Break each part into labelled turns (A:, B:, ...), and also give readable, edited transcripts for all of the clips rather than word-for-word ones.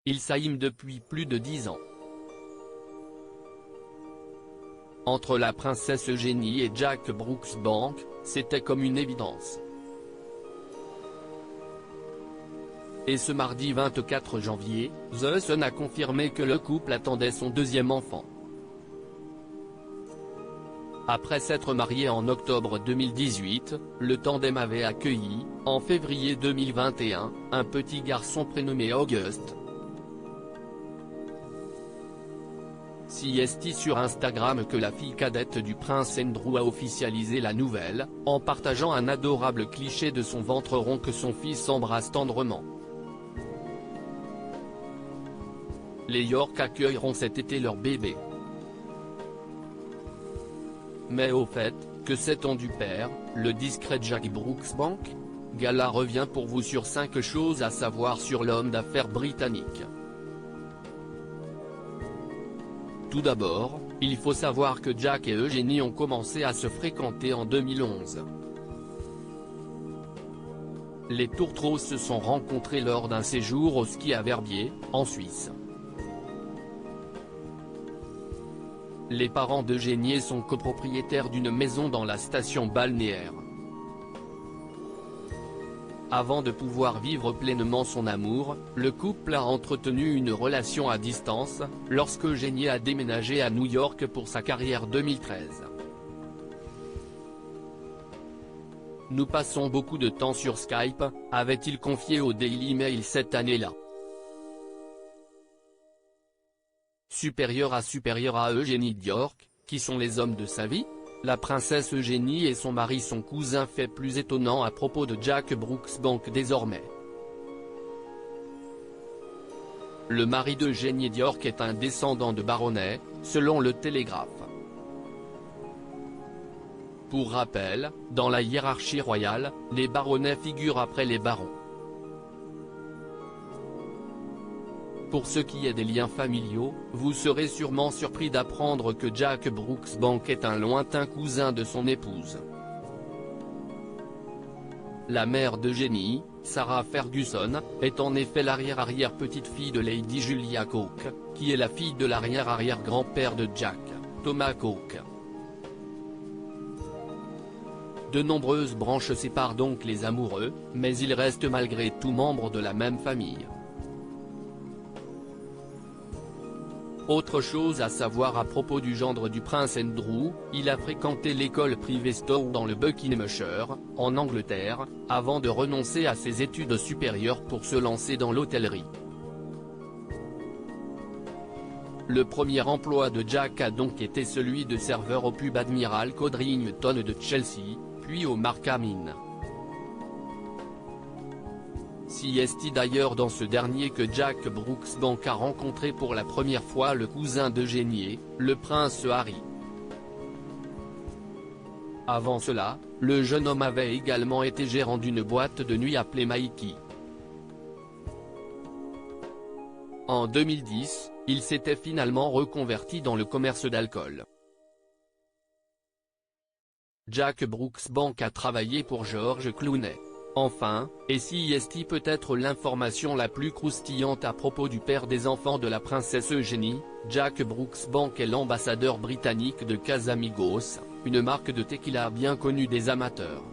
A: Ils s'aiment depuis plus de 10 ans. Entre la princesse Eugénie et Jack Brooksbank, c'était comme une évidence. Et ce mardi 24 janvier, The Sun a confirmé que le couple attendait son deuxième enfant. Après s'être marié en octobre 2018, le tandem avait accueilli, en février 2021, un petit garçon prénommé August. CST sur Instagram que la fille cadette du prince Andrew a officialisé la nouvelle, en partageant un adorable cliché de son ventre rond que son fils embrasse tendrement. Les York accueilleront cet été leur bébé. Mais au fait, que sait-on du père, le discret Jack Brooksbank? Gala revient pour vous sur 5 choses à savoir sur l'homme d'affaires britannique. Tout d'abord, il faut savoir que Jack et Eugénie ont commencé à se fréquenter en 2011. Les tourtereaux se sont rencontrés lors d'un séjour au ski à Verbier, en Suisse. Les parents d'Eugénie sont copropriétaires d'une maison dans la station balnéaire. Avant de pouvoir vivre pleinement son amour, le couple a entretenu une relation à distance, lorsque Eugénie a déménagé à New York pour sa carrière 2013. Nous passons beaucoup de temps sur Skype, avait-il confié au Daily Mail cette année-là. Supérieur à Eugénie d'York, qui sont les hommes de sa vie? La princesse Eugénie et son mari sont cousins, fait plus étonnant à propos de Jack Brooksbank désormais. Le mari d'Eugénie d'York est un descendant de baronnet, selon le Télégraphe. Pour rappel, dans la hiérarchie royale, les baronnets figurent après les barons. Pour ce qui est des liens familiaux, vous serez sûrement surpris d'apprendre que Jack Brooksbank est un lointain cousin de son épouse. La mère d'Eugénie, Sarah Ferguson, est en effet l'arrière-arrière-petite-fille de Lady Julia Coke, qui est la fille de l'arrière-arrière-grand-père de Jack, Thomas Coke. De nombreuses branches séparent donc les amoureux, mais ils restent malgré tout membres de la même famille. Autre chose à savoir à propos du gendre du prince Andrew, il a fréquenté l'école privée Stowe dans le Buckinghamshire, en Angleterre, avant de renoncer à ses études supérieures pour se lancer dans l'hôtellerie. Le premier emploi de Jack a donc été celui de serveur au pub Admiral Codrington de Chelsea, puis au Markham Inn. C'est d'ailleurs dans ce dernier que Jack Brooksbank a rencontré pour la première fois le cousin d'Eugénie, le prince Harry. Avant cela, le jeune homme avait également été gérant d'une boîte de nuit appelée Mikey. En 2010, il s'était finalement reconverti dans le commerce d'alcool. Jack Brooksbank a travaillé pour George Clooney. Enfin, et CST peut être l'information la plus croustillante à propos du père des enfants de la princesse Eugénie, Jack Brooksbank est l'ambassadeur britannique de Casamigos, une marque de tequila bien connue des amateurs.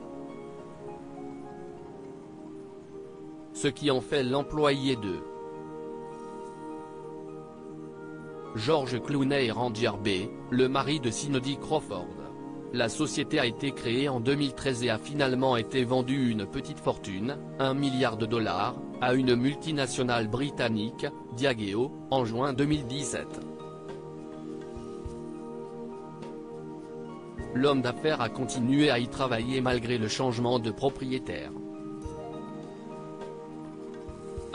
A: Ce qui en fait l'employé de George Clooney et Ranger B, le mari de Cindy Crawford. La société a été créée en 2013 et a finalement été vendue une petite fortune, $1 milliard, à une multinationale britannique, Diageo, en juin 2017. L'homme d'affaires a continué à y travailler malgré le changement de propriétaire.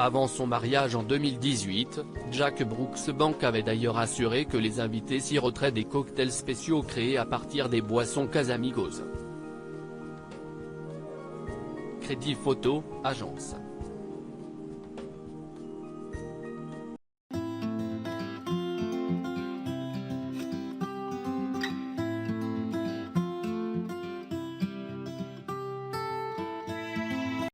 A: Avant son mariage en 2018, Jack Brooksbank avait d'ailleurs assuré que les invités siroteraient des cocktails spéciaux créés à partir des boissons Casamigos. Crédit photo, agence.